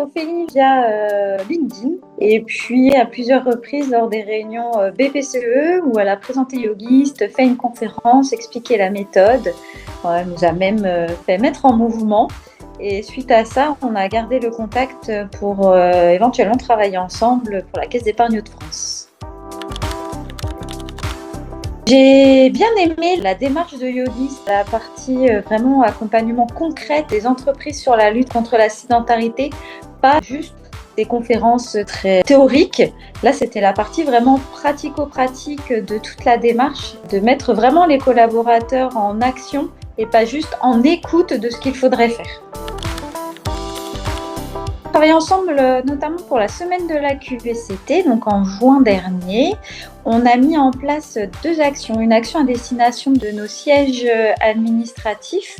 Ophélie via LinkedIn et puis à plusieurs reprises lors des réunions BPCE où elle a présenté Yogist, fait une conférence, expliqué la méthode. Elle nous a même fait mettre en mouvement. Et suite à ça, on a gardé le contact pour éventuellement travailler ensemble pour la Caisse d'épargne de France. J'ai bien aimé la démarche de Yogist, la partie vraiment accompagnement concret des entreprises sur la lutte contre la sédentarité, pas juste des conférences très théoriques. Là, c'était la partie vraiment pratico-pratique de toute la démarche, de mettre vraiment les collaborateurs en action et pas juste en écoute de ce qu'il faudrait faire. On travaille ensemble notamment pour la semaine de la QVCT, donc en juin dernier. On a mis en place 2 actions. Une action à destination de nos sièges administratifs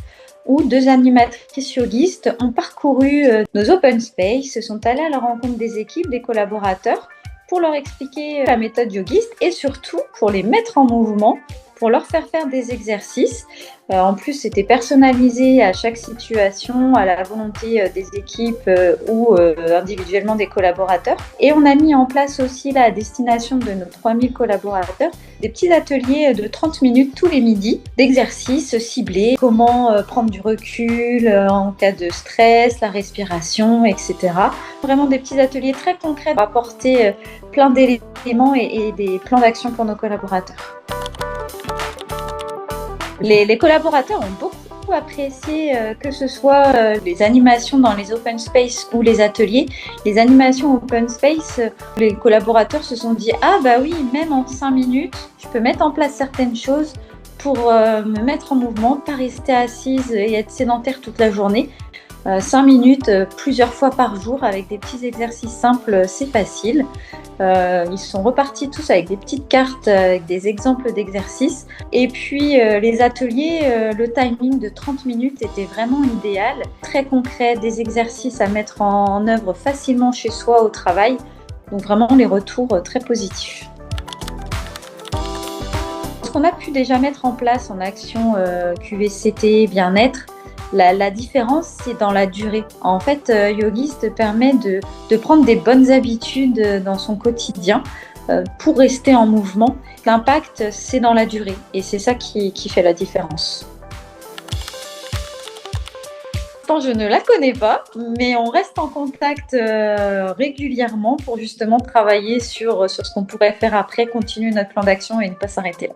où 2 animatrices yogistes ont parcouru nos open space, sont allées à la rencontre des équipes, des collaborateurs pour leur expliquer la méthode yogiste et surtout pour les mettre en mouvement, pour leur faire des exercices. En plus, c'était personnalisé à chaque situation, à la volonté des équipes ou individuellement des collaborateurs. Et on a mis en place aussi à destination de nos 3000 collaborateurs des petits ateliers de 30 minutes tous les midis d'exercices ciblés, comment prendre du recul en cas de stress, la respiration, etc. Vraiment des petits ateliers très concrets pour apporter plein d'éléments et des plans d'action pour nos collaborateurs. Les collaborateurs ont beaucoup apprécié que ce soit les animations dans les open space ou les ateliers. Les animations open space, les collaborateurs se sont dit « Ah bah oui, même en 5 minutes, je peux mettre en place certaines choses pour me mettre en mouvement, pas rester assise et être sédentaire toute la journée. » 5 minutes plusieurs fois par jour avec des petits exercices simples, c'est facile. Ils sont repartis tous avec des petites cartes avec des exemples d'exercices. Et puis les ateliers, le timing de 30 minutes était vraiment idéal. Très concret, des exercices à mettre en œuvre facilement chez soi au travail. Donc vraiment les retours très positifs. Ce qu'on a pu déjà mettre en place en action QVCT, bien-être, la différence, c'est dans la durée. En fait, Yogist permet de prendre des bonnes habitudes dans son quotidien pour rester en mouvement. L'impact, c'est dans la durée et c'est ça qui fait la différence. Je ne la connais pas, mais on reste en contact régulièrement pour justement travailler sur ce qu'on pourrait faire après, continuer notre plan d'action et ne pas s'arrêter là.